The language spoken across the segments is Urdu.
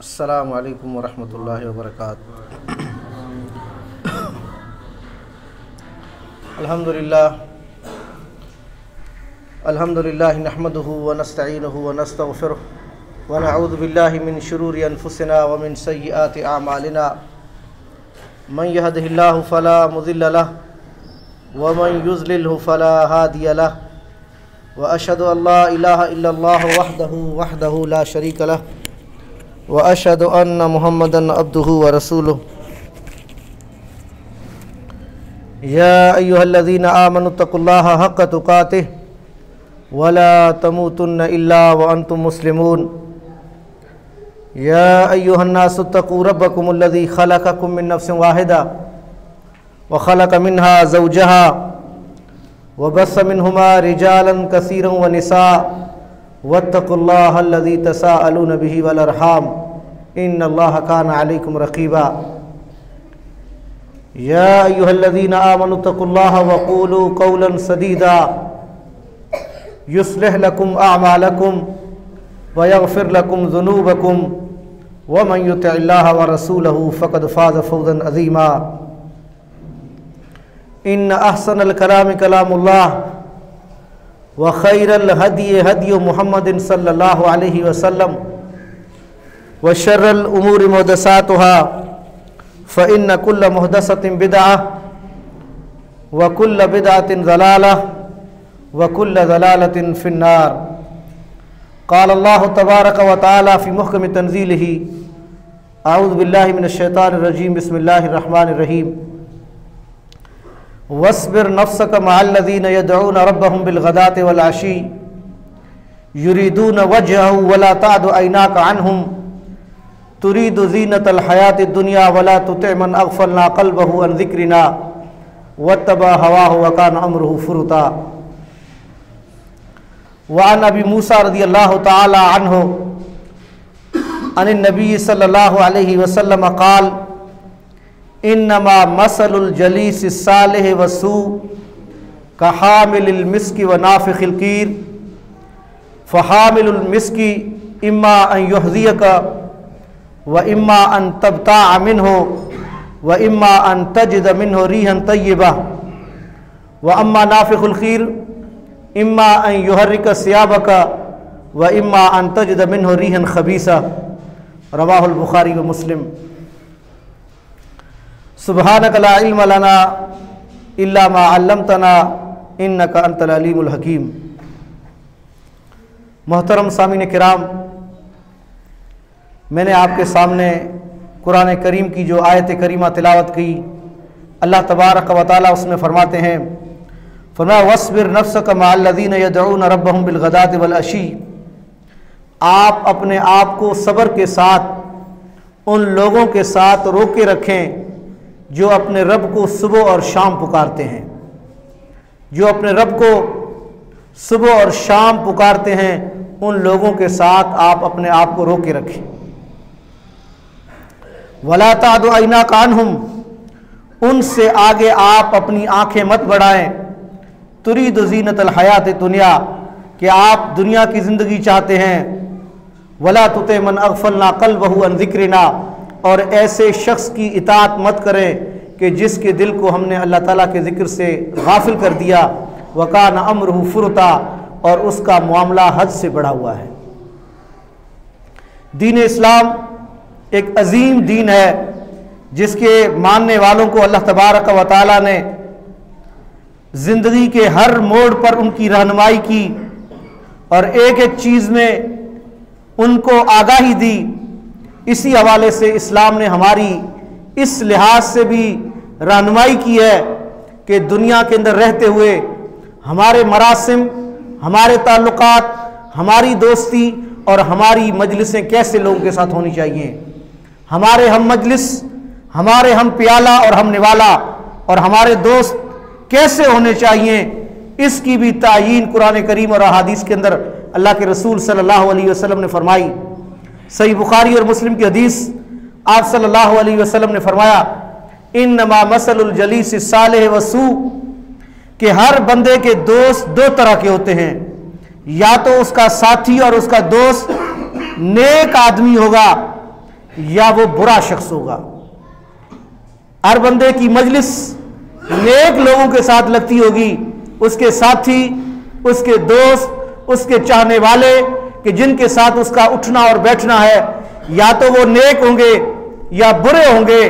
السلام علیکم ورحمۃ اللہ وبرکاتہ۔ الحمدللہ نحمده ونستعینه ونستغفره ونعوذ باللہ من شرور انفسنا ومن سیئات اعمالنا، من يهده اللہ فلا مضل له ومن يضلله فلا هادی له، واشهد ان لا الہ الا اللہ وحدہ لا شریک له، واشهد ان محمدا عبده ورسوله۔ یا ایھا الذین آمنوا اتقوا اللہ حق تقاته ولا تموتن الا وانتم مسلمون۔ یا ایھا الناس اتقوا ربکم الذی خلقکم من نفس واحدہ وخلق منها زوجها وبث منهما رجالا كثيرا ونساء واتقوا الله الذي تساءلون به والارحام ان الله كان عليكم رقيبا۔ يا ايها الذين آمنوا اتقوا الله وقولوا قولا سديدا يصلح لكم اعمالكم ويغفر لكم ذنوبكم ومن يطع الله ورسوله فقد فاز فوزا عظيما۔ ان احسن الكلام كلام الله وخير الهدي هدي محمد صلى الله عليه وسلم وشر الامور محدثاتها فإن كل محدثة بدعة وكل بدعة ضلالة وكل ضلالة في النار۔ قال الله تبارك وتعالى في محكم تنزيله أعوذ بالله من الشيطان الرجيم بسم الله الرحمن الرحيم واصبر نفسك مع الذين يدعون ربهم بالغداة والعشي يريدون وجهه ولا تعد عيناك عنهم تريد زينة الحياة الدنيا ولا تطع من أغفلنا قلبه عن ذكرنا واتبع هواه وكان أمره فرطا۔ وعن أبي موسى رضي الله تعالى عنه عن النبي صلى الله عليه وسلم قال انما مثل الجلیس الصالح والسوء كحامل المسك ونافخ القير، فحامل المسك اما ان يحذيك واما ان تبتاع منه واما ان تجد منه ريحا طيبة، واما نافخ القير اما ان يحرك ثيابك واما ان تجد منه ريحا خبيثة۔ رواه البخاری ومسلم۔ سبحانک لا علم لنا الا ما علمتنا انک انت العلیم الحکیم۔ محترم سامعین کرام، میں نے آپ کے سامنے قرآن کریم کی جو آیت کریمہ تلاوت کی، اللہ تبارک و تعالیٰ اس میں فرماتے ہیں، فرمایا واصبر نفسک مع الذین یدعون ربهم بالغداة والعشی، آپ اپنے آپ کو صبر کے ساتھ ان لوگوں کے ساتھ روکے رکھیں جو اپنے رب کو صبح اور شام پکارتے ہیں، جو اپنے رب کو صبح اور شام پکارتے ہیں، ان لوگوں کے ساتھ آپ اپنے آپ کو روکے رکھیں۔ وَلَا تَعْدُ عَيْنَاكَ عَنْهُمْ، ان سے آگے آپ اپنی آنکھیں مت بڑھائیں، تُرِيدُ زِينَةَ الْحَيَاةِ الدُّنْيَا، کہ آپ دنیا کی زندگی چاہتے ہیں، وَلَا تُطِعْ مَنْ أَغْفَلْنَا قَلْبَهُ عَنْ ذِكْرِنَا، اور ایسے شخص کی اطاعت مت کریں کہ جس کے دل کو ہم نے اللہ تعالیٰ کے ذکر سے غافل کر دیا، وَكَانَ أَمْرُهُ فُرُطًا، اور اس کا معاملہ حد سے بڑھا ہوا ہے۔ دین اسلام ایک عظیم دین ہے جس کے ماننے والوں کو اللہ تبارک و تعالیٰ نے زندگی کے ہر موڑ پر ان کی رہنمائی کی اور ایک ایک چیز میں ان کو آگاہی دی۔ اسی حوالے سے اسلام نے ہماری اس لحاظ سے بھی رہنمائی کی ہے کہ دنیا کے اندر رہتے ہوئے ہمارے مراسم، ہمارے تعلقات، ہماری دوستی اور ہماری مجلسیں کیسے لوگوں کے ساتھ ہونی چاہیے، ہمارے ہم مجلس، ہمارے ہم پیالہ اور ہم نوالا اور ہمارے دوست کیسے ہونے چاہیے، اس کی بھی تعیین قرآن کریم اور احادیث کے اندر اللہ کے رسول صلی اللہ علیہ وسلم نے فرمائی۔ صحیح بخاری اور مسلم کی حدیث، آپ صلی اللہ علیہ وسلم نے فرمایا انما مثل الجلیس الصالح والسوء، کہ ہر بندے کے دوست دو طرح کے ہوتے ہیں، یا تو اس کا ساتھی اور اس کا دوست نیک آدمی ہوگا، یا وہ برا شخص ہوگا۔ ہر بندے کی مجلس نیک لوگوں کے ساتھ لگتی ہوگی، اس کے ساتھی، اس کے دوست، اس کے چاہنے والے کہ جن کے ساتھ اس کا اٹھنا اور بیٹھنا ہے، یا تو وہ نیک ہوں گے یا برے ہوں گے۔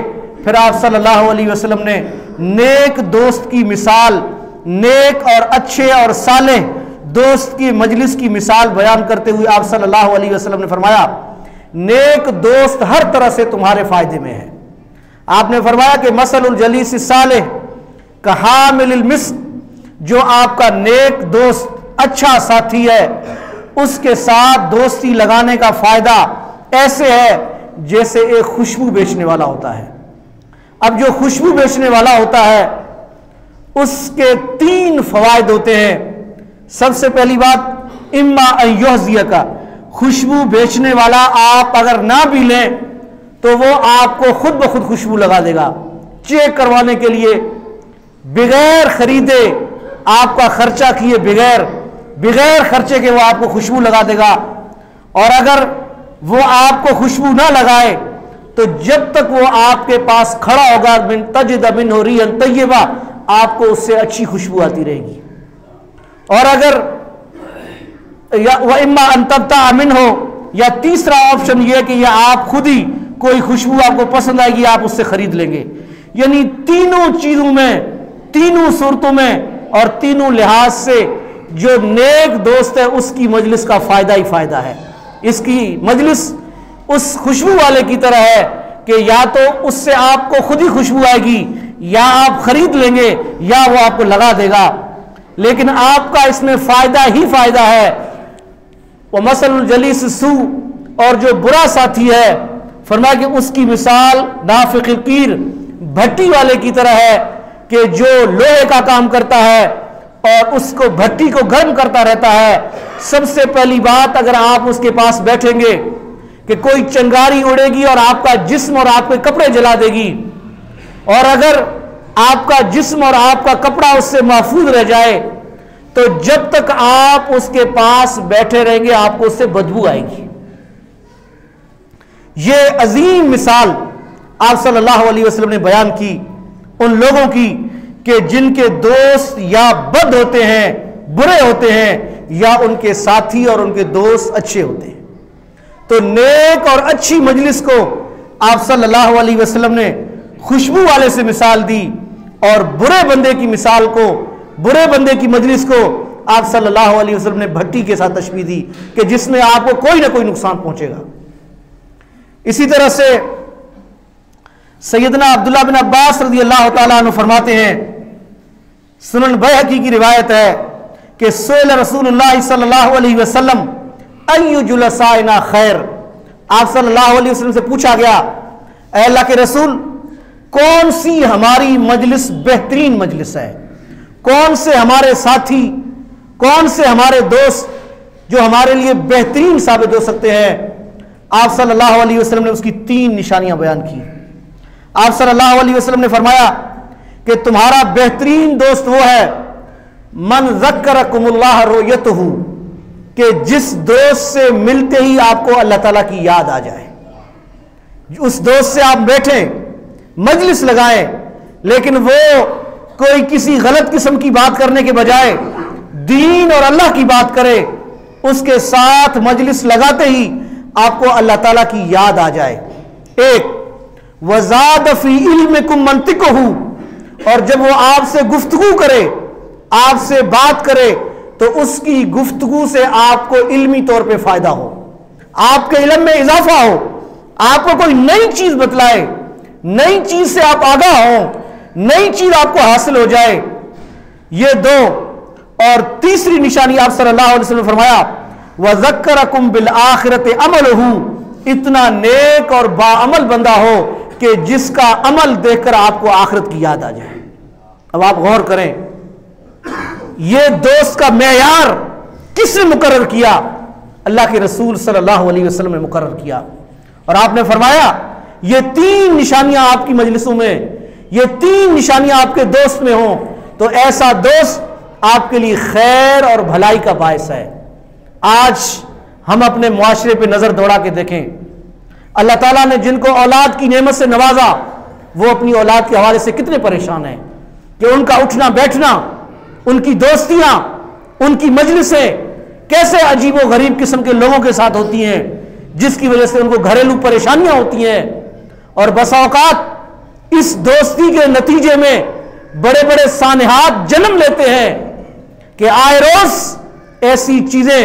پھر آپ صلی اللہ علیہ وسلم نے نیک دوست کی مثال، نیک اور اچھے اور صالح دوست کی مجلس کی مثال بیان کرتے ہوئے آپ صلی اللہ علیہ وسلم نے فرمایا نیک دوست ہر طرح سے تمہارے فائدے میں ہے۔ آپ نے فرمایا کہ مثل الجلیس الصالح کحامل المسک، جو آپ کا نیک دوست اچھا ساتھی ہے اس کے ساتھ دوستی لگانے کا فائدہ ایسے ہے جیسے ایک خوشبو بیچنے والا ہوتا ہے۔ اب جو خوشبو بیچنے والا ہوتا ہے اس کے 3 فوائد ہوتے ہیں۔ سب سے پہلی بات اما ان یحظیک، خوشبو بیچنے والا آپ اگر نہ بھی لیں تو وہ آپ کو خود بخود خوشبو لگا دے گا، چیک کروانے کے لیے بغیر خریدے، آپ کا خرچہ کیے بغیر خرچے کے وہ آپ کو خوشبو لگا دے گا۔ اور اگر وہ آپ کو خوشبو نہ لگائے تو جب تک وہ آپ کے پاس کھڑا ہوگا من تجد منہ ریحا طیبہ، آپ کو اس سے اچھی خوشبو آتی رہے گی۔ اور اگر وَإِمَّا أَن تَبْتَعَ مِنْهُ، یا تیسرا آپشن یہ کہ یہ آپ خود ہی کوئی خوشبو آپ کو پسند آئے گی، آپ اس سے خرید لیں گے۔ یعنی تینوں چیزوں میں، تینوں صورتوں میں اور تینوں لحاظ سے جو نیک دوست ہے اس کی مجلس کا فائدہ ہی فائدہ ہے۔ اس کی مجلس اس خوشبو والے کی طرح ہے کہ یا تو اس سے آپ کو خود ہی خوشبو آئے گی، یا آپ خرید لیں گے، یا وہ آپ کو لگا دے گا، لیکن آپ کا اس میں فائدہ ہی فائدہ ہے۔ وَمَثَلُ الْجَلِيسِ السُّوءِ، اور جو برا ساتھی ہے فرمایا کہ اس کی مثال نافخ القیر، بھٹی والے کی طرح ہے کہ جو لوہے کا کام کرتا ہے اور اس کو بھٹی کو گرم کرتا رہتا ہے۔ سب سے پہلی بات اگر آپ اس کے پاس بیٹھیں گے کہ کوئی چنگاری اڑے گی اور آپ کا جسم اور آپ کے کپڑے جلا دے گی، اور اگر آپ کا جسم اور آپ کا کپڑا اس سے محفوظ رہ جائے تو جب تک آپ اس کے پاس بیٹھے رہیں گے آپ کو اس سے بدبو آئے گی۔ یہ عظیم مثال آپ صلی اللہ علیہ وسلم نے بیان کی ان لوگوں کی کہ جن کے دوست یا بد ہوتے ہیں، برے ہوتے ہیں، یا ان کے ساتھی اور ان کے دوست اچھے ہوتے ہیں۔ تو نیک اور اچھی مجلس کو آپ صلی اللہ علیہ وسلم نے خوشبو والے سے مثال دی، اور برے بندے کی مثال کو، برے بندے کی مجلس کو آپ صلی اللہ علیہ وسلم نے بھٹی کے ساتھ تشبیہ دی کہ جس میں آپ کو کوئی نہ کوئی نقصان پہنچے گا۔ اسی طرح سے سیدنا عبداللہ بن عباس رضی اللہ تعالیٰ عنہ فرماتے ہیں، سنن بیہقی کی روایت ہے کہ سئل رسول اللہ صلی اللہ علیہ وسلم ای جلسائنا خیر، آپ صلی اللہ علیہ وسلم سے پوچھا گیا اے اللہ کے رسول کون سی ہماری مجلس بہترین مجلس ہے، کون سے ہمارے ساتھی، کون سے ہمارے دوست جو ہمارے لیے بہترین ثابت ہو سکتے ہیں۔ آپ صلی اللہ علیہ وسلم نے اس کی 3 نشانیاں بیان کی۔ آپ صلی اللہ علیہ وسلم نے فرمایا کہ تمہارا بہترین دوست وہ ہے من ذکرکم اللہ رؤیتہ، کہ جس دوست سے ملتے ہی آپ کو اللہ تعالیٰ کی یاد آ جائے۔ اس دوست سے آپ بیٹھیں، مجلس لگائیں، لیکن وہ کوئی کسی غلط قسم کی بات کرنے کے بجائے دین اور اللہ کی بات کرے، اس کے ساتھ مجلس لگاتے ہی آپ کو اللہ تعالیٰ کی یاد آ جائے۔ ایک وزاد فی علمکم منطقہ، اور جب وہ آپ سے گفتگو کرے، آپ سے بات کرے تو اس کی گفتگو سے آپ کو علمی طور پہ فائدہ ہو، آپ کے علم میں اضافہ ہو، آپ کو کوئی نئی چیز بتلائے، نئی چیز سے آپ آگاہ ہوں، نئی چیز آپ کو حاصل ہو جائے۔ یہ 2۔ اور تیسری نشانی آپ صلی اللہ علیہ وسلم نے فرمایا وَذَكَّرَكُمْ بِالْآخِرَةِ عَمَلُهُ، اتنا نیک اور باعمل بندہ ہو کہ جس کا عمل دیکھ کر آپ کو آخرت کی یاد آ جائے۔ اب آپ غور کریں یہ دوست کا معیار کس نے مقرر کیا؟ اللہ کے رسول صلی اللہ علیہ وسلم نے مقرر کیا، اور آپ نے فرمایا یہ 3 نشانیاں آپ کی مجلسوں میں، یہ 3 نشانیاں آپ کے دوست میں ہوں تو ایسا دوست آپ کے لیے خیر اور بھلائی کا باعث ہے۔ آج ہم اپنے معاشرے پہ نظر دوڑا کے دیکھیں، اللہ تعالیٰ نے جن کو اولاد کی نعمت سے نوازا وہ اپنی اولاد کے حوالے سے کتنے پریشان ہیں کہ ان کا اٹھنا بیٹھنا، ان کی دوستیاں، ان کی مجلسیں کیسے عجیب و غریب قسم کے لوگوں کے ساتھ ہوتی ہیں، جس کی وجہ سے ان کو گھریلو پریشانیاں ہوتی ہیں، اور بسا اوقات اس دوستی کے نتیجے میں بڑے بڑے سانحات جنم لیتے ہیں کہ آئے روز ایسی چیزیں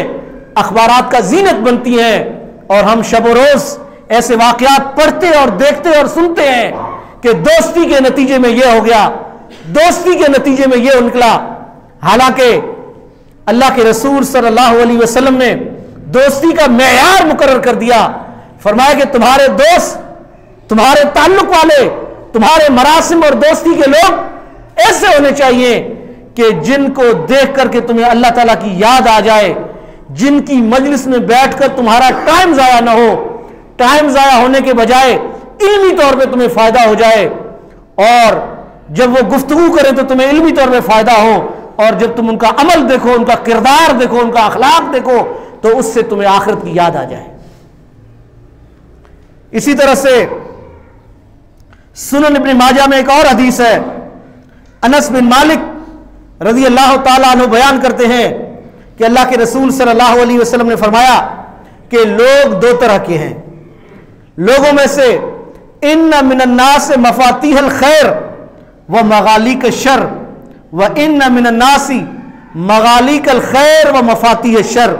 اخبارات کا زینت بنتی ہیں، اور ہم شب و روز ایسے واقعات پڑھتے اور دیکھتے اور سنتے ہیں کہ دوستی کے نتیجے میں یہ ہو گیا، دوستی کے نتیجے میں یہ نکلا۔ حالانکہ اللہ کے رسول صلی اللہ علیہ وسلم نے دوستی کا معیار مقرر کر دیا، فرمایا کہ تمہارے دوست، تمہارے تعلق والے، تمہارے مراسم اور دوستی کے لوگ ایسے ہونے چاہیے کہ جن کو دیکھ کر کے تمہیں اللہ تعالیٰ کی یاد آ جائے، جن کی مجلس میں بیٹھ کر تمہارا ٹائم ضائع نہ ہو، ٹائم ضائع ہونے کے بجائے علمی طور پہ تمہیں فائدہ ہو جائے، اور جب وہ گفتگو کریں تو تمہیں علمی طور پہ فائدہ ہو، اور جب تم ان کا عمل دیکھو، ان کا کردار دیکھو، ان کا اخلاق دیکھو تو اس سے تمہیں آخرت کی یاد آ جائے۔ اسی طرح سے سنن ابن ماجہ میں ایک اور حدیث ہے، انس بن مالک رضی اللہ تعالیٰ عنہ بیان کرتے ہیں کہ اللہ کے رسول صلی اللہ علیہ وسلم نے فرمایا کہ لوگ دو طرح کے ہیں، لوگوں میں سے ان من الناس مفاتیح الخیر و مغالق الشر و ان من الناس مغالق الخیر و مفاتیح الشر۔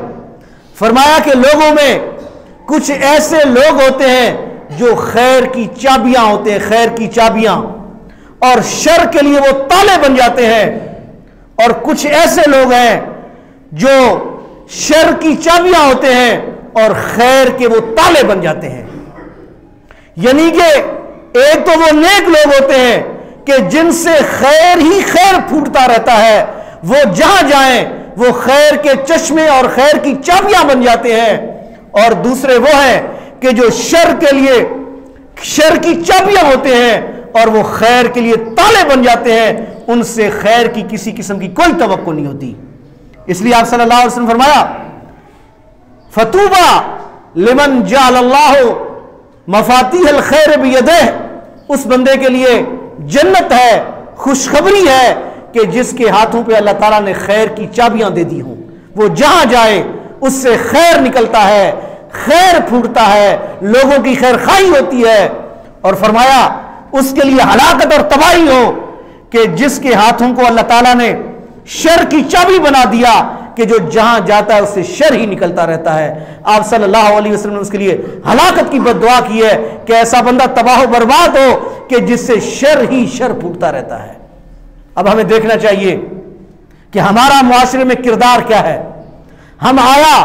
فرمایا کہ لوگوں میں کچھ ایسے لوگ ہوتے ہیں جو خیر کی چابیاں ہوتے ہیں، خیر کی چابیاں، اور شر کے لیے وہ تالے بن جاتے ہیں، اور کچھ ایسے لوگ ہیں جو شر کی چابیاں ہوتے ہیں اور خیر کے وہ تالے بن جاتے ہیں۔ یعنی کہ ایک تو وہ نیک لوگ ہوتے ہیں کہ جن سے خیر ہی خیر پھوٹتا رہتا ہے، وہ جہاں جائیں وہ خیر کے چشمے اور خیر کی چابیاں بن جاتے ہیں، اور دوسرے وہ ہیں کہ جو شر کے لیے شر کی چابیاں ہوتے ہیں اور وہ خیر کے لیے تالے بن جاتے ہیں، ان سے خیر کی کسی قسم کی کوئی توقع نہیں ہوتی۔ اس لیے آپ صلی اللہ علیہ وسلم فرمایا فطوبى لمن جعل اللہ مفاتیح الخیر بیدہ، اس بندے کے لیے جنت ہے، خوشخبری ہے کہ جس کے ہاتھوں پہ اللہ تعالیٰ نے خیر کی چابیاں دے دی ہوں، وہ جہاں جائے اس سے خیر نکلتا ہے، خیر پھوٹتا ہے، لوگوں کی خیر خواہی ہوتی ہے، اور فرمایا اس کے لیے ہلاکت اور تباہی ہو کہ جس کے ہاتھوں کو اللہ تعالیٰ نے شر کی چابی بنا دیا کہ جو جہاں جاتا ہے اس سے شر ہی نکلتا رہتا ہے۔ آپ صلی اللہ علیہ وسلم نے اس کے لیے ہلاکت کی بد دعا کی ہے کہ ایسا بندہ تباہ و برباد ہو کہ جس سے شر ہی شر پھوٹتا رہتا ہے۔ اب ہمیں دیکھنا چاہیے کہ ہمارا معاشرے میں کردار کیا ہے، ہم آیا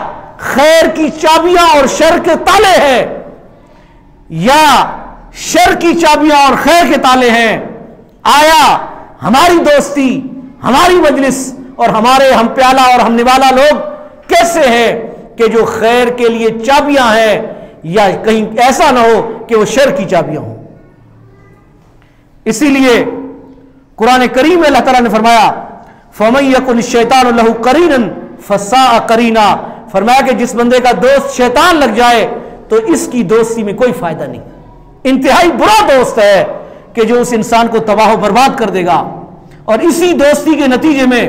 خیر کی چابیاں اور شر کے تالے ہیں، یا شر کی چابیاں اور خیر کے تالے ہیں؟ آیا ہماری دوستی، ہماری مجلس اور ہمارے ہم پیالہ اور ہم نوالا لوگ کیسے ہیں کہ جو خیر کے لیے چابیاں ہیں، یا کہیں ایسا نہ ہو کہ وہ شر کی چابیاں ہوں؟ اسی لیے قرآن کریم میں اللہ تعالیٰ نے فرمایا فَمَن يَكُنِ الشَّيْطَانُ لَهُ قَرِينًا فَسَاءَ قَرِينًا، فرمایا کہ جس بندے کا دوست شیطان لگ جائے تو اس کی دوستی میں کوئی فائدہ نہیں، انتہائی برا دوست ہے کہ جو اس انسان کو تباہ و برباد کر دے گا۔ اور اسی دوستی کے نتیجے میں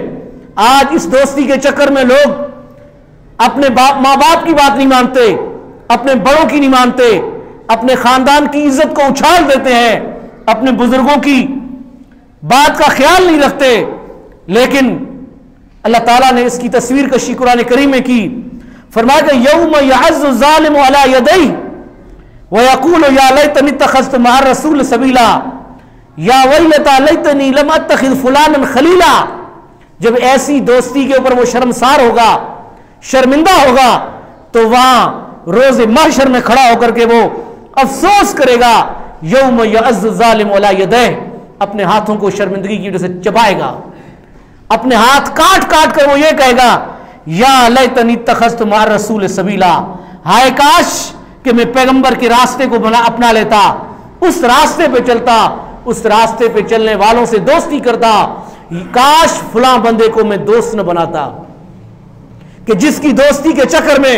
آج اس دوستی کے چکر میں لوگ اپنے ماں باپ کی بات نہیں مانتے، اپنے بڑوں کی نہیں مانتے، اپنے خاندان کی عزت کو اچھال دیتے ہیں، اپنے بزرگوں کی بات کا خیال نہیں رکھتے۔ لیکن اللہ تعالیٰ نے اس کی تصویر کشی قرآن کریم میں کی، فرمایا کہ یوم یعز الظالم علی یدیہ ویقول یا لیتنی اتخذت مع الرسول سبیلا یا ویلتی لیتنی لم اتخذ فلانا خلیلا، جب ایسی دوستی کے اوپر وہ شرمسار ہوگا، شرمندہ ہوگا، تو وہاں روز محشر میں کھڑا ہو کر کے وہ افسوس کرے گا، یوم یعز الظالم علی یدیہ، اپنے ہاتھوں کو شرمندگی کی وجہ سے چبائے گا، اپنے ہاتھ کاٹ کاٹ کر وہ یہ کہے گا یا لیتنی اتخذت مع الرسول سبیلا، ہائے کاش کہ میں پیغمبر کے راستے کو اپنا لیتا، اس راستے پہ چلتا، اس راستے پہ چلنے والوں سے دوستی کرتا، کاش فلاں بندے کو میں دوست نہ بناتا کہ جس کی دوستی کے چکر میں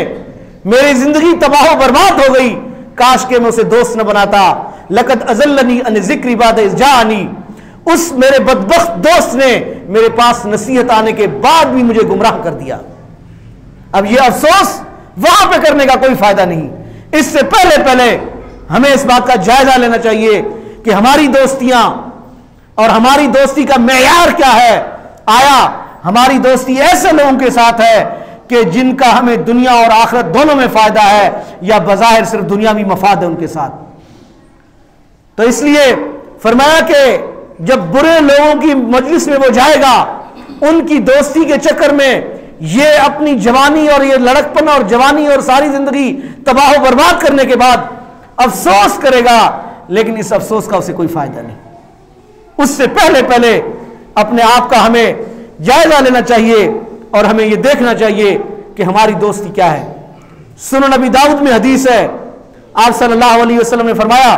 میری زندگی تباہ و برباد ہو گئی، کاش کہ میں اسے دوست نہ بناتا. لقد اضلنی عن ذکری بعد اذ جاءنی، اس میرے بدبخت دوست نے میرے پاس نصیحت آنے کے بعد بھی مجھے گمراہ کر دیا. اب یہ افسوس وہاں پہ کرنے کا کوئی فائدہ نہیں. اس سے پہلے ہمیں اس بات کا جائزہ لینا چاہیے کہ ہماری دوستیاں اور ہماری دوستی کا معیار کیا ہے. آیا ہماری دوستی ایسے لوگوں کے ساتھ ہے کہ جن کا ہمیں دنیا اور آخرت دونوں میں فائدہ ہے، یا بظاہر صرف دنیاوی مفاد ہے ان کے ساتھ؟ تو اس لیے فرمایا کہ جب برے لوگوں کی مجلس میں وہ جائے گا، ان کی دوستی کے چکر میں یہ اپنی جوانی اور یہ لڑکپن اور جوانی اور ساری زندگی تباہ و برباد کرنے کے بعد افسوس کرے گا، لیکن اس افسوس کا اسے کوئی فائدہ نہیں. اس سے پہلے اپنے آپ کا ہمیں جائزہ لینا چاہیے اور ہمیں یہ دیکھنا چاہیے کہ ہماری دوستی کیا ہے. سنن نبی داؤد میں حدیث ہے، آپ صلی اللہ علیہ وسلم نے فرمایا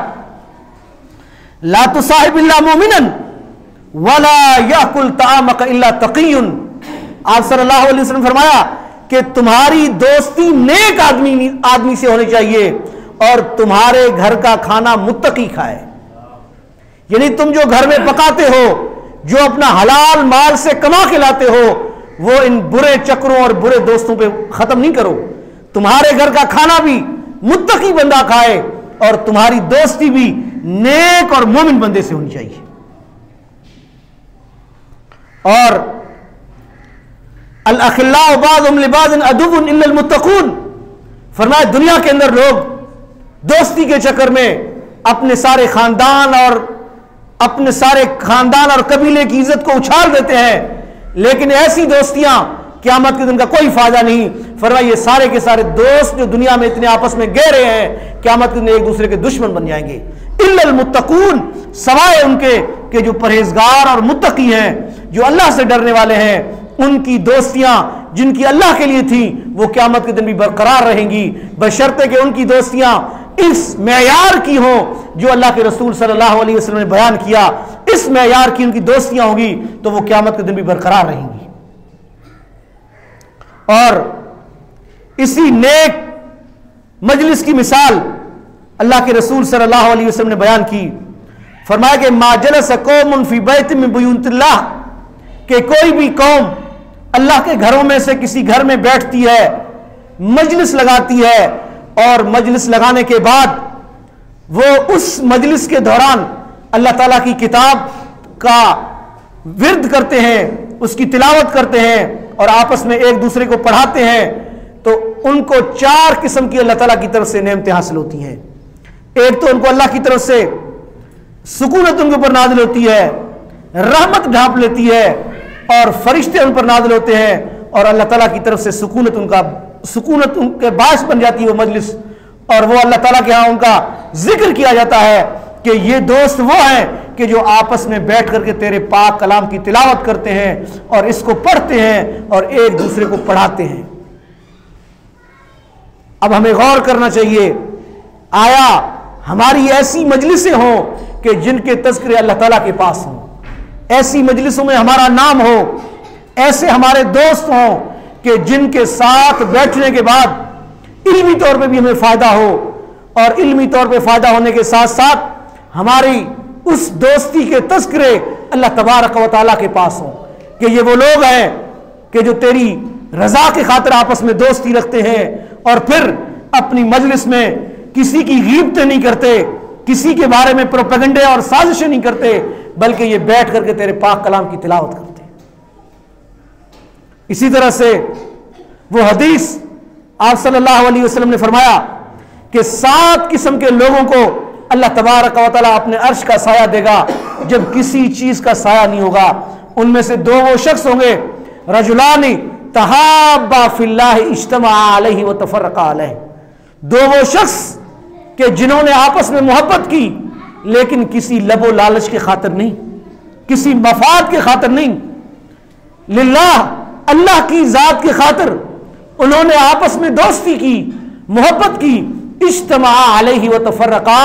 لا تصاحب الا مؤمنا ولا یاکل طعامک الا تقی. آپ صلی اللہ علیہ وسلم فرمایا کہ تمہاری دوستی نیک آدمی سے ہونی چاہیے اور تمہارے گھر کا کھانا متقی کھائے. یعنی تم جو گھر میں پکاتے ہو، جو اپنا حلال مال سے کما کے لاتے ہو، وہ ان برے چکروں اور برے دوستوں پہ ختم نہیں کرو. تمہارے گھر کا کھانا بھی متقی بندہ کھائے اور تمہاری دوستی بھی نیک اور مومن بندے سے ہونی چاہیے. اور الاخلاء بعضهم لبعض عدو الا المتقون، فرمایا دنیا کے اندر لوگ دوستی کے چکر میں اپنے سارے خاندان اور قبیلے کی عزت کو اچھال دیتے ہیں، لیکن ایسی دوستیاں قیامت کے دن کا کوئی فائدہ نہیں. فرمایا یہ سارے کے سارے دوست جو دنیا میں اتنے آپس میں گہرے ہیں، قیامت کے دن ایک دوسرے کے دشمن بن جائیں گے. الا المتقون، سوائے ان کے کہ جو پرہیزگار اور متقی ہیں، جو اللہ سے ڈرنے والے ہیں، ان کی دوستیاں جن کی اللہ کے لیے تھیں وہ قیامت کے دن بھی برقرار رہیں گی، بشرطے کہ ان کی دوستیاں اس معیار کی ہوں جو اللہ کے رسول صلی اللہ علیہ وسلم نے بیان کیا. اس معیار کی ان کی دوستیاں ہوں گی تو وہ قیامت کے دن بھی برقرار رہیں گی. اور اسی نیک مجلس کی مثال اللہ کے رسول صلی اللہ علیہ وسلم نے بیان کی. فرمایا کہ ما جلس قوم فی بیت من بیوت اللہ، کہ کوئی بھی قوم اللہ کے گھروں میں سے کسی گھر میں بیٹھتی ہے، مجلس لگاتی ہے، اور مجلس لگانے کے بعد وہ اس مجلس کے دوران اللہ تعالیٰ کی کتاب کا ورد کرتے ہیں، اس کی تلاوت کرتے ہیں اور آپس میں ایک دوسرے کو پڑھاتے ہیں، تو ان کو 4 قسم کی اللہ تعالیٰ کی طرف سے نعمتیں حاصل ہوتی ہیں. ایک تو ان کو اللہ کی طرف سے سکونت ان کے اوپر نازل ہوتی ہے، رحمت ڈھانپ لیتی ہے، اور فرشتے ان پر نازل ہوتے ہیں، اور اللہ تعالیٰ کی طرف سے سکونت ان کے باعث بن جاتی ہے وہ مجلس، اور وہ اللہ تعالیٰ کے ہاں ان کا ذکر کیا جاتا ہے کہ یہ دوست وہ ہیں کہ جو آپس میں بیٹھ کر کے تیرے پاک کلام کی تلاوت کرتے ہیں اور اس کو پڑھتے ہیں اور ایک دوسرے کو پڑھاتے ہیں. اب ہمیں غور کرنا چاہیے، آیا ہماری ایسی مجلسیں ہوں کہ جن کے تذکرے اللہ تعالیٰ کے پاس ہوں، ایسی مجلسوں میں ہمارا نام ہو، ایسے ہمارے دوست ہوں کہ جن کے ساتھ بیٹھنے کے بعد علمی طور پہ بھی ہمیں فائدہ ہو، اور علمی طور پہ فائدہ ہونے کے ساتھ ساتھ ہماری اس دوستی کے تذکرے اللہ تبارک و تعالیٰ کے پاس ہوں کہ یہ وہ لوگ ہیں کہ جو تیری رضا کی خاطر آپس میں دوستی رکھتے ہیں، اور پھر اپنی مجلس میں کسی کی غیبتیں نہیں کرتے، کسی کے بارے میں پروپیگنڈے اور سازشیں نہیں کرتے، بلکہ یہ بیٹھ کر کے تیرے پاک کلام کی تلاوت کرتے ہیں. اسی طرح سے وہ حدیث آپ صلی اللہ علیہ وسلم نے فرمایا کہ 7 قسم کے لوگوں کو اللہ تبارک و تعالیٰ اپنے عرش کا سایہ دے گا جب کسی چیز کا سایہ نہیں ہوگا. ان میں سے 2 وہ شخص ہوں گے، رجلان تحابا فی اللہ اجتمع علیہ وتفرقا علیہ، 2 وہ شخص کہ جنہوں نے آپس میں محبت کی لیکن کسی لب و لالچ کی خاطر نہیں، کسی مفاد کی خاطر نہیں، للہ اللہ کی ذات کی خاطر انہوں نے آپس میں دوستی کی، محبت کی. اجتمع علیہ وتفرقا،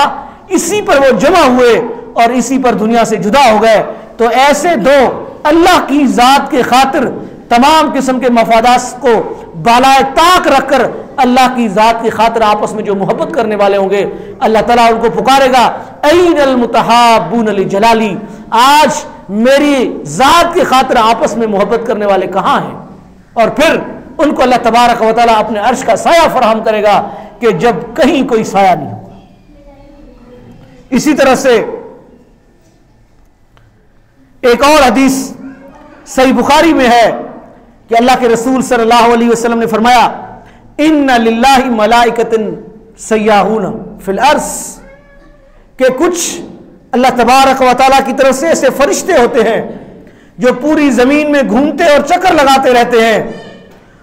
اسی پر وہ جمع ہوئے اور اسی پر دنیا سے جدا ہو گئے. تو ایسے 2 اللہ کی ذات کے خاطر تمام قسم کے مفادات کو بالائے طاق رکھ کر اللہ کی ذات کی خاطر آپس میں جو محبت کرنے والے ہوں گے اللہ تعالیٰ ان کو پکارے گا این المتحابون لجلالی، آج میری ذات کی خاطر آپس میں محبت کرنے والے کہاں ہیں؟ اور پھر ان کو اللہ تبارک و تعالیٰ اپنے عرش کا سایہ فراہم کرے گا کہ جب کہیں کوئی سایہ نہیں ہوگا۔ اسی طرح سے ایک اور حدیث صحیح بخاری میں ہے کہ اللہ کے رسول صلی اللہ علیہ وسلم نے فرمایا ان للہ ملائکۃ سیاحون فی الارض، کہ کچھ اللہ تبارک و تعالیٰ کی طرف سے ایسے فرشتے ہوتے ہیں جو پوری زمین میں گھومتے اور چکر لگاتے رہتے ہیں،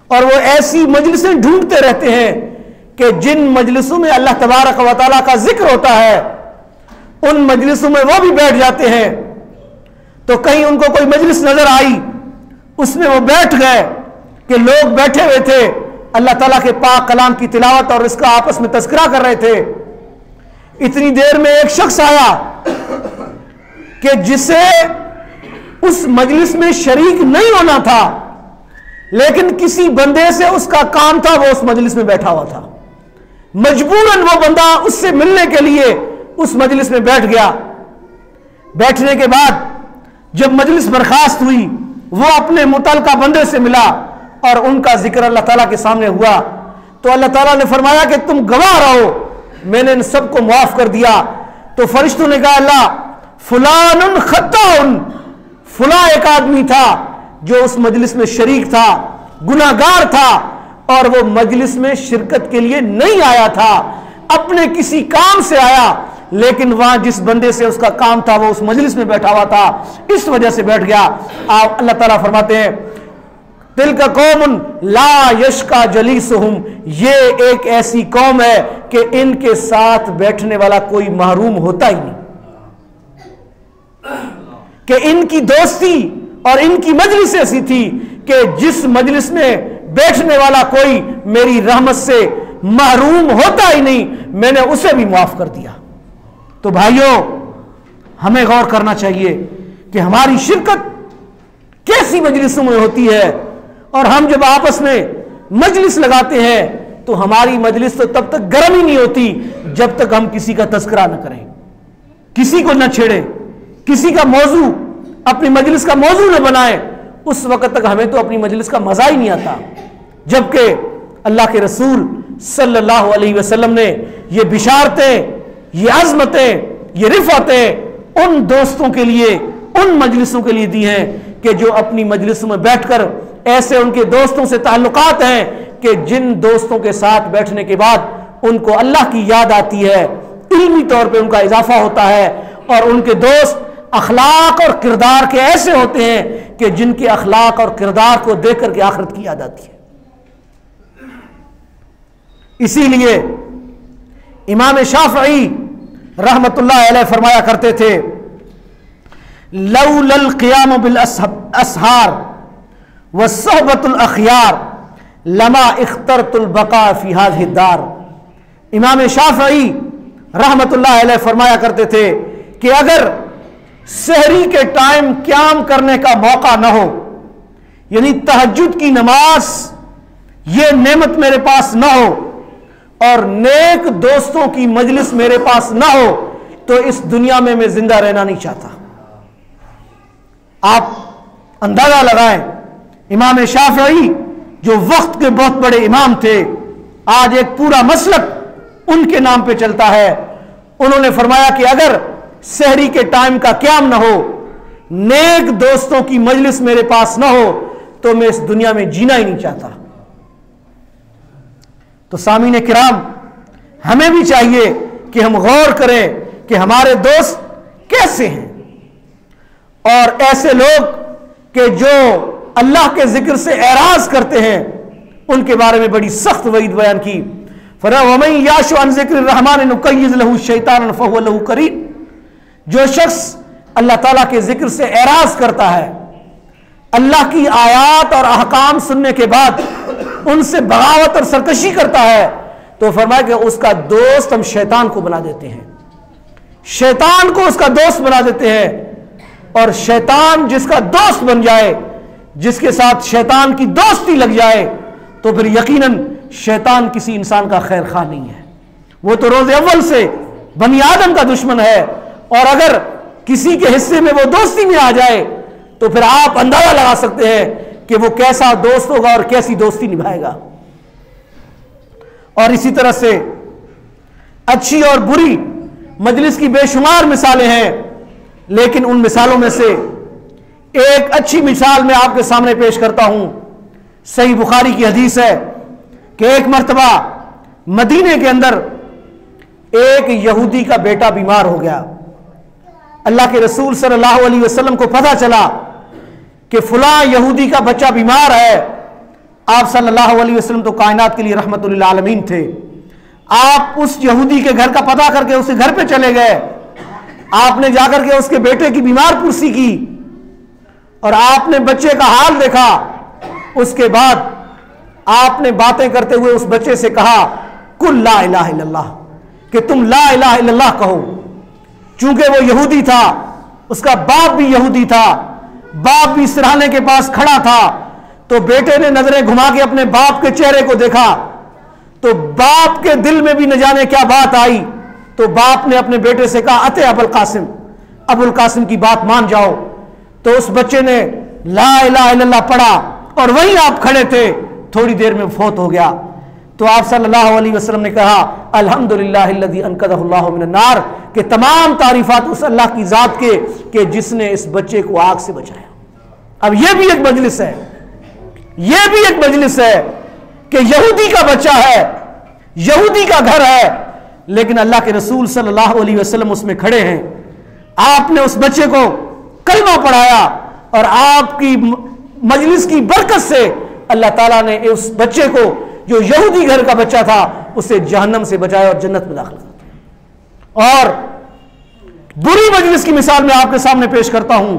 اور وہ ایسی مجلسیں ڈھونڈتے رہتے ہیں کہ جن مجلسوں میں اللہ تبارک و تعالیٰ کا ذکر ہوتا ہے ان مجلسوں میں وہ بھی بیٹھ جاتے ہیں۔ تو کہیں ان کو کوئی مجلس نظر آئی، اس میں وہ بیٹھ گئے کہ لوگ بیٹھے ہوئے تھے اللہ تعالیٰ کے پاک کلام کی تلاوت اور اس کا آپس میں تذکرہ کر رہے تھے، اتنی دیر میں ایک شخص آیا کہ جسے اس مجلس میں شریک نہیں ہونا تھا، لیکن کسی بندے سے اس کا کام تھا، وہ اس مجلس میں بیٹھا ہوا تھا، مجبوراً وہ بندہ اس سے ملنے کے لیے اس مجلس میں بیٹھ گیا۔ بیٹھنے کے بعد جب مجلس برخاست ہوئی وہ اپنے متعلقہ بندے سے ملا اور ان کا ذکر اللہ تعالیٰ کے سامنے ہوا، تو اللہ تعالیٰ نے فرمایا کہ تم گواہ رہو، میں نے ان سب کو معاف کر دیا۔ تو فرشتوں نے کہا اللہ فلان خطاؤن، فلاں ایک آدمی تھا جو اس مجلس میں شریک تھا، گناہ گار تھا، اور وہ مجلس میں شرکت کے لیے نہیں آیا تھا، اپنے کسی کام سے آیا، لیکن وہاں جس بندے سے اس کا کام تھا وہ اس مجلس میں بیٹھا ہوا تھا، اس وجہ سے بیٹھ گیا۔ اللہ تعالیٰ فرماتے ہیں تلک قوم لا یشقی جلیسہم، یہ ایک ایسی قوم ہے کہ ان کے ساتھ بیٹھنے والا کوئی محروم ہوتا ہی نہیں، کہ ان کی دوستی اور ان کی مجلس ایسی تھی کہ جس مجلس میں بیٹھنے والا کوئی میری رحمت سے محروم ہوتا ہی نہیں، میں نے اسے بھی معاف کر دیا۔ تو بھائیوں ہمیں غور کرنا چاہیے کہ ہماری شرکت کیسی مجلسوں میں ہوتی ہے، اور ہم جب آپس میں مجلس لگاتے ہیں تو ہماری مجلس تو تب تک گرم ہی نہیں ہوتی جب تک ہم کسی کا تذکرہ نہ کریں، کسی کو نہ چھیڑیں، کسی کا موضوع اپنی مجلس کا موضوع نہ بنائیں، اس وقت تک ہمیں تو اپنی مجلس کا مزہ ہی نہیں آتا۔ جبکہ اللہ کے رسول صلی اللہ علیہ وسلم نے یہ بشارتیں، یہ عظمتیں، یہ رفعتیں ان دوستوں کے لیے، ان مجلسوں کے لیے دی ہیں کہ جو اپنی مجلسوں میں بیٹھ کر ایسے ان کے دوستوں سے تعلقات ہیں کہ جن دوستوں کے ساتھ بیٹھنے کے بعد ان کو اللہ کی یاد آتی ہے، علمی طور پہ ان کا اضافہ ہوتا ہے، اور ان کے دوست اخلاق اور کردار کے ایسے ہوتے ہیں کہ جن کے اخلاق اور کردار کو دیکھ کر کے آخرت کی یاد آتی ہے۔ اسی لیے امام شافعی رحمت اللہ علیہ فرمایا کرتے تھے لولا القیام بالاسحار والصحبۃ الاخیار لما اخترت البقاء فی هذه الدار۔ امام شافعی رحمت اللہ علیہ فرمایا کرتے تھے کہ اگر سحری کے ٹائم قیام کرنے کا موقع نہ ہو، یعنی تہجد کی نماز، یہ نعمت میرے پاس نہ ہو اور نیک دوستوں کی مجلس میرے پاس نہ ہو، تو اس دنیا میں زندہ رہنا نہیں چاہتا۔ آپ اندازہ لگائیں، امام شافعی جو وقت کے بہت بڑے امام تھے، آج ایک پورا مسلک ان کے نام پہ چلتا ہے، انہوں نے فرمایا کہ اگر سحری کے ٹائم کا قیام نہ ہو، نیک دوستوں کی مجلس میرے پاس نہ ہو، تو میں اس دنیا میں جینا ہی نہیں چاہتا۔ تو سامعین کرام، ہمیں بھی چاہیے کہ ہم غور کریں کہ ہمارے دوست کیسے ہیں، اور ایسے لوگ کہ جو اللہ کے ذکر سے اعراض کرتے ہیں ان کے بارے میں بڑی سخت وعید بیان کی۔ وَمَن يَعْشُ عَن ذِكْرِ الرَّحْمَنِ نُقَيِّضْ لَهُ شَيْطَانًا فَهُوَ لَهُ قَرِينٌ، جو شخص اللہ تعالیٰ کے ذکر سے اعراض کرتا ہے، اللہ کی آیات اور احکام سننے کے بعد ان سے بغاوت اور سرکشی کرتا ہے، تو فرمایا کہ اس کا دوست ہم شیطان کو بنا دیتے ہیں، شیطان کو اس کا دوست بنا دیتے ہیں، اور شیطان جس کا دوست بن جائے، جس کے ساتھ شیطان کی دوستی لگ جائے، تو پھر یقیناً شیطان کسی انسان کا خیر خواہ نہیں ہے، وہ تو روز اول سے بنی آدم کا دشمن ہے، اور اگر کسی کے حصے میں وہ دوستی میں آ جائے تو پھر آپ اندازہ لگا سکتے ہیں کہ وہ کیسا دوست ہوگا اور کیسی دوستی نبھائے گا۔ اور اسی طرح سے اچھی اور بری مجلس کی بے شمار مثالیں ہیں، لیکن ان مثالوں میں سے ایک اچھی مثال میں آپ کے سامنے پیش کرتا ہوں۔ صحیح بخاری کی حدیث ہے کہ ایک مرتبہ مدینے کے اندر ایک یہودی کا بیٹا بیمار ہو گیا۔ اللہ کے رسول صلی اللہ علیہ وسلم کو پتہ چلا کہ فلاں یہودی کا بچہ بیمار ہے۔ آپ صلی اللہ علیہ وسلم تو کائنات کے لیے رحمت للعالمین تھے۔ آپ اس یہودی کے گھر کا پتہ کر کے اس کے گھر پہ چلے گئے، آپ نے جا کر کے اس کے بیٹے کی بیمار پرسی کی اور آپ نے بچے کا حال دیکھا۔ اس کے بعد آپ نے باتیں کرتے ہوئے اس بچے سے کہا قل لا الہ الا اللہ، کہ تم لا الہ الا اللہ کہو۔ چونکہ وہ یہودی تھا، اس کا باپ بھی یہودی تھا، باپ بھی سرہانے کے پاس کھڑا تھا، تو بیٹے نے نظریں گھما کے اپنے باپ کے چہرے کو دیکھا تو باپ کے دل میں بھی نہ جانے کیا بات آئی، تو باپ نے اپنے بیٹے سے کہا اتے ابو القاسم، ابو القاسم کی بات مان جاؤ۔ تو اس بچے نے لا الہ الا اللہ پڑھا اور وہیں آپ کھڑے تھے، تھوڑی دیر میں فوت ہو گیا۔ تو آپ صلی اللہ علیہ وسلم نے کہا الحمدللہ الذی انقذہ اللہ من النار، کہ تمام تعریفات اس اللہ کی ذات کے کہ جس نے اس بچے کو آگ سے بچایا۔ اب یہ بھی ایک مجلس ہے، یہ بھی ایک مجلس ہے کہ یہودی کا بچہ ہے، یہودی کا گھر ہے، لیکن اللہ کے رسول صلی اللہ علیہ وسلم اس میں کھڑے ہیں۔ آپ نے اس بچے کو کلمہ پڑھایا اور آپ کی مجلس کی برکت سے اللہ تعالیٰ نے اس بچے کو جو یہودی گھر کا بچہ تھا اسے جہنم سے بچایا اور جنت میں داخل کیا۔ اور بری مجلس کی مثال میں آپ کے سامنے پیش کرتا ہوں۔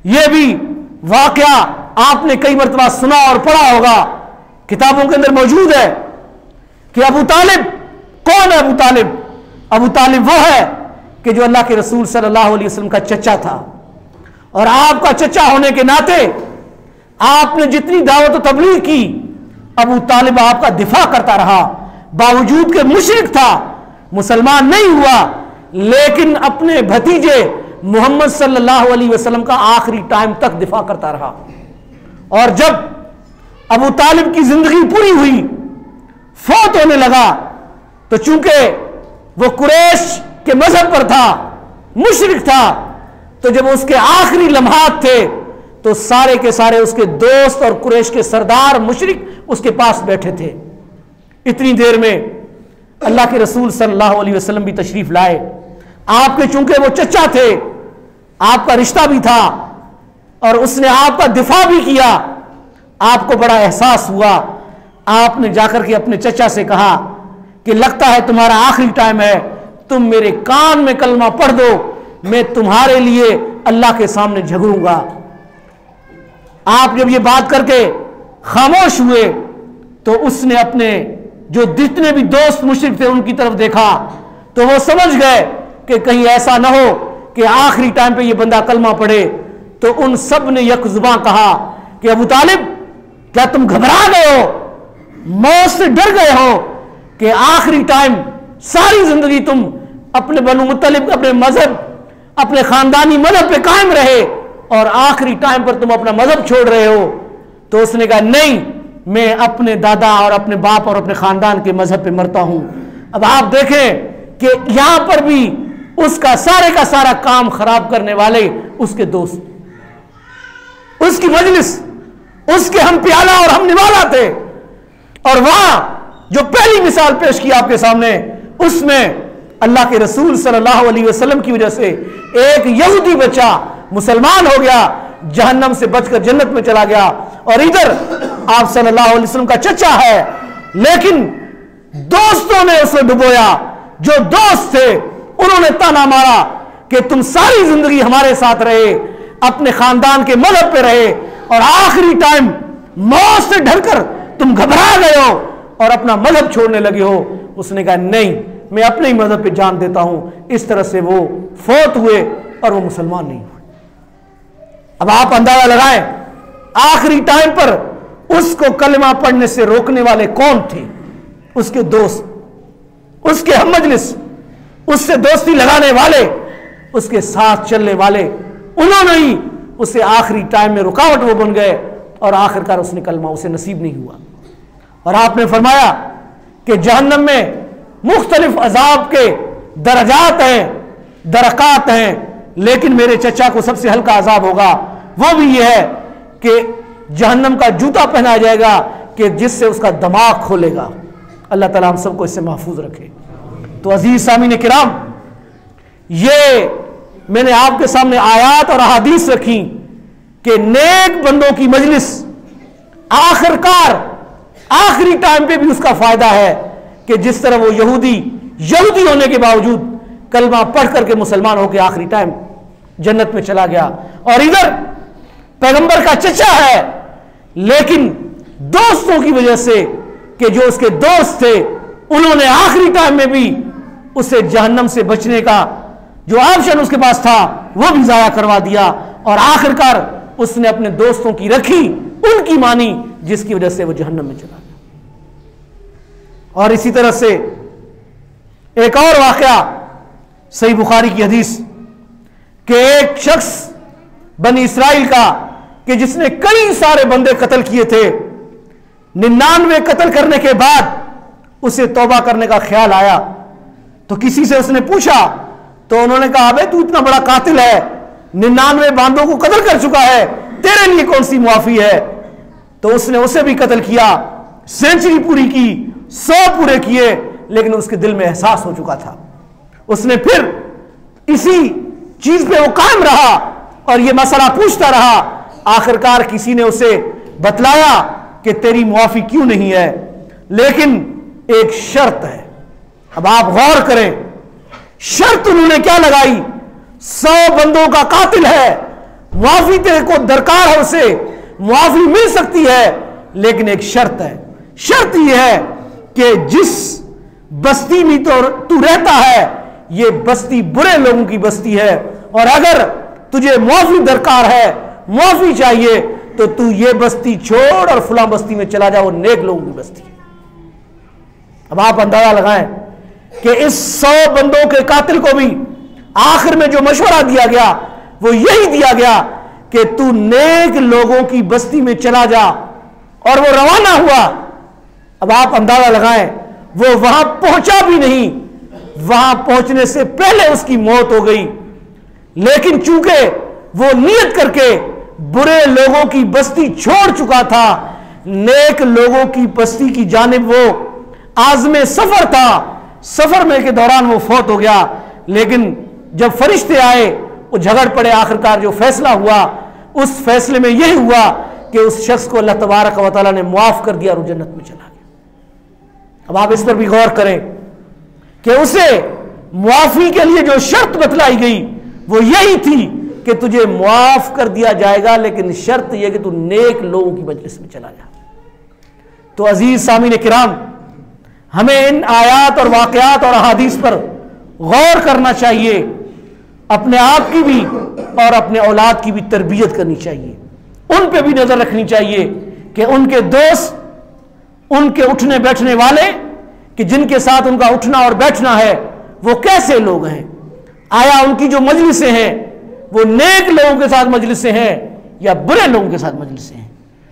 یہ بھی واقعہ آپ نے کئی مرتبہ سنا اور پڑھا ہوگا، کتابوں کے اندر موجود ہے کہ ابو طالب، کون ہے ابو طالب؟ ابو طالب وہ ہے کہ جو اللہ کے رسول صلی اللہ علیہ وسلم کا چچا تھا، اور آپ کا چچا ہونے کے ناطے آپ نے جتنی دعوت و تبلیغ کی ابو طالب آپ کا دفاع کرتا رہا، باوجود کہ مشرک تھا، مسلمان نہیں ہوا، لیکن اپنے بھتیجے محمد صلی اللہ علیہ وسلم کا آخری ٹائم تک دفاع کرتا رہا۔ اور جب ابو طالب کی زندگی پوری ہوئی، فوت ہونے لگا، تو چونکہ وہ قریش کے مذہب پر تھا، مشرک تھا، تو جب اس کے آخری لمحات تھے تو سارے کے سارے اس کے دوست اور قریش کے سردار مشرک اس کے پاس بیٹھے تھے۔ اتنی دیر میں اللہ کے رسول صلی اللہ علیہ وسلم بھی تشریف لائے۔ آپ کے چونکہ وہ چچا تھے، آپ کا رشتہ بھی تھا، اور اس نے آپ کا دفاع بھی کیا، آپ کو بڑا احساس ہوا۔ آپ نے جا کر کے اپنے چچا سے کہا کہ لگتا ہے تمہارا آخری ٹائم ہے، تم میرے کان میں کلمہ پڑھ دو، میں تمہارے لیے اللہ کے سامنے جھگڑوں گا۔ آپ جب یہ بات کر کے خاموش ہوئے تو اس نے اپنے جو جتنے بھی دوست مشرک تھے ان کی طرف دیکھا، تو وہ سمجھ گئے کہ کہیں ایسا نہ ہو کہ آخری ٹائم پہ یہ بندہ کلمہ پڑھے۔ تو ان سب نے یک زباں کہا کہ ابو طالب، کیا تم گھبرا گئے ہو، موت سے ڈر گئے ہو کہ آخری ٹائم ساری زندگی تم اپنے بنو مطلب، اپنے مذہب، اپنے خاندانی مذہب پہ قائم رہے اور آخری ٹائم پر تم اپنا مذہب چھوڑ رہے ہو؟ تو اس نے کہا نہیں، میں اپنے دادا اور اپنے باپ اور اپنے خاندان کے مذہب پہ مرتا ہوں۔ اب آپ دیکھیں کہ یہاں پر بھی اس کا سارا کام خراب کرنے والے اس کے دوست، اس کی مجلس، اس کے ہم پیالہ اور ہم نوالا تھے۔ اور وہاں جو پہلی مثال پیش کی آپ کے سامنے، اس میں اللہ کے رسول صلی اللہ علیہ وسلم کی وجہ سے ایک یہودی بچہ مسلمان ہو گیا، جہنم سے بچ کر جنت میں چلا گیا، اور ادھر آپ صلی اللہ علیہ وسلم کا چچا ہے، لیکن دوستوں نے اسے ڈبویا۔ جو دوست تھے انہوں نے تانا مارا کہ تم ساری زندگی ہمارے ساتھ رہے، اپنے خاندان کے مذہب پہ رہے، اور آخری ٹائم موت سے ڈر کر تم گھبرا گئے ہو اور اپنا مذہب چھوڑنے لگے ہو۔ اس نے کہا نہیں، میں اپنے ہی مذہب پہ جان دیتا ہوں۔ اس طرح سے وہ فوت ہوئے اور وہ مسلمان نہیں ہوئے۔ اب آپ اندازہ لگائیں، آخری ٹائم پر اس کو کلمہ پڑھنے سے روکنے والے کون تھے؟ اس کے دوست، اس کے ہم مجلس، اس سے دوستی لگانے والے، اس کے ساتھ چلنے والے، انہوں نے ہی اسے آخری ٹائم میں رکاوٹ وہ بن گئے اور آخرکار اس نے کلمہ اسے نصیب نہیں ہوا۔ اور آپ نے فرمایا کہ جہنم میں مختلف عذاب کے درجات ہیں، درکات ہیں، لیکن میرے چچا کو سب سے ہلکا عذاب ہوگا، وہ بھی یہ ہے کہ جہنم کا جوتا پہنا جائے گا کہ جس سے اس کا دماغ کھولے گا۔ اللہ تعالیٰ ہم سب کو اس سے محفوظ رکھے۔ تو عزیز سامعین کرام، یہ میں نے آپ کے سامنے آیات اور احادیث رکھی کہ نیک بندوں کی مجلس آخرکار آخری ٹائم پہ بھی اس کا فائدہ ہے کہ جس طرح وہ یہودی ہونے کے باوجود کلمہ پڑھ کر کے مسلمان ہو کے آخری ٹائم جنت میں چلا گیا، اور ادھر پیغمبر کا چچا ہے لیکن دوستوں کی وجہ سے کہ جو اس کے دوست تھے انہوں نے آخری ٹائم میں بھی اسے جہنم سے بچنے کا جو آپشن اس کے پاس تھا وہ بھی ضائع کروا دیا، اور آخرکار اس نے اپنے دوستوں کی رکھی، ان کی مانی، جس کی وجہ سے وہ جہنم میں چلا گیا۔ اور اسی طرح سے ایک اور واقعہ صحیح بخاری کی حدیث کہ ایک شخص بنی اسرائیل کا کہ جس نے کئی سارے بندے قتل کیے تھے، 99 قتل کرنے کے بعد اسے توبہ کرنے کا خیال آیا تو کسی سے اس نے پوچھا تو انہوں نے کہا ابے تو اتنا بڑا قاتل ہے، 99 باندوں کو قتل کر چکا ہے، تیرے لیے کون سی معافی ہے؟ تو اس نے اسے بھی قتل کیا، سینچری پوری کی، 100 پورے کیے، لیکن اس کے دل میں احساس ہو چکا تھا۔ اس نے پھر اسی چیز پہ وہ قائم رہا اور یہ مسئلہ پوچھتا رہا، آخرکار کسی نے اسے بتلایا کہ تیری معافی کیوں نہیں ہے، لیکن ایک شرط ہے۔ اب آپ غور کریں، شرط انہوں نے کیا لگائی؟ 100 بندوں کا قاتل ہے، معافی تیرے کو درکار ہے، اسے معافی مل سکتی ہے، لیکن ایک شرط ہے۔ شرط یہ ہے کہ جس بستی میں تو رہتا ہے یہ بستی برے لوگوں کی بستی ہے، اور اگر تجھے معافی درکار ہے، معافی چاہیے، تو یہ بستی چھوڑ اور فلاں بستی میں چلا جا، وہ نیک لوگوں کی بستی ہے۔ اب آپ اندازہ لگائیں کہ اس 100 بندوں کے قاتل کو بھی آخر میں جو مشورہ دیا گیا وہ یہی دیا گیا کہ تو نیک لوگوں کی بستی میں چلا جا، اور وہ روانہ ہوا۔ اب آپ اندازہ لگائیں وہ وہاں پہنچا بھی نہیں، وہاں پہنچنے سے پہلے اس کی موت ہو گئی، لیکن چونکہ وہ نیت کر کے برے لوگوں کی بستی چھوڑ چکا تھا، نیک لوگوں کی بستی کی جانب وہ عازم سفر تھا، سفر میں کے دوران وہ فوت ہو گیا۔ لیکن جب فرشتے آئے وہ جھگڑ پڑے، آخرکار جو فیصلہ ہوا اس فیصلے میں یہ ہوا کہ اس شخص کو اللہ تبارک و تعالیٰ نے معاف کر دیا اور وہ جنت میں چلا گیا۔ اب آپ اس پر بھی غور کریں کہ اسے معافی کے لیے جو شرط بتلائی گئی وہ یہی تھی کہ تجھے معاف کر دیا جائے گا، لیکن شرط یہ کہ تو نیک لوگوں کی مجلس میں چلا جا۔ تو عزیز سامعین کرام، ہمیں ان آیات اور واقعات اور احادیث پر غور کرنا چاہیے، اپنے آپ کی بھی اور اپنے اولاد کی بھی تربیت کرنی چاہیے، ان پہ بھی نظر رکھنی چاہیے کہ ان کے دوست، ان کے اٹھنے بیٹھنے والے کہ جن کے ساتھ ان کا اٹھنا اور بیٹھنا ہے وہ کیسے لوگ ہیں، آیا ان کی جو مجلسیں ہیں وہ نیک لوگوں کے ساتھ مجلسیں ہیں یا برے لوگوں کے ساتھ مجلسیں ہیں۔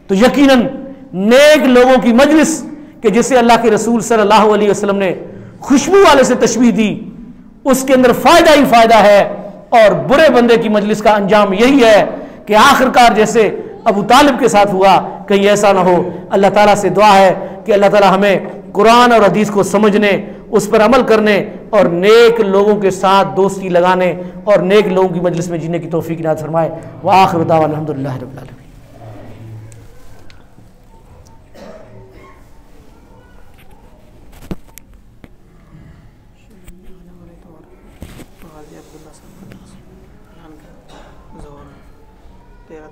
تو یقیناً نیک لوگوں کی مجلس کہ جسے اللہ کے رسول صلی اللہ علیہ وسلم نے خوشبو والے سے تشبیہ دی، اس کے اندر فائدہ ہی فائدہ ہے، اور برے بندے کی مجلس کا انجام یہی ہے کہ آخرکار جیسے ابو طالب کے ساتھ ہوا کہیں ایسا نہ ہو۔ اللہ تعالیٰ سے دعا ہے کہ اللہ تعالیٰ ہمیں قرآن اور حدیث کو سمجھنے، اس پر عمل کرنے اور نیک لوگوں کے ساتھ دوستی لگانے اور نیک لوگوں کی مجلس میں جینے کی توفیق عنایت فرمائے۔ وآخر دعوانا الحمدللہ رب العالمین۔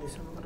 دسمبر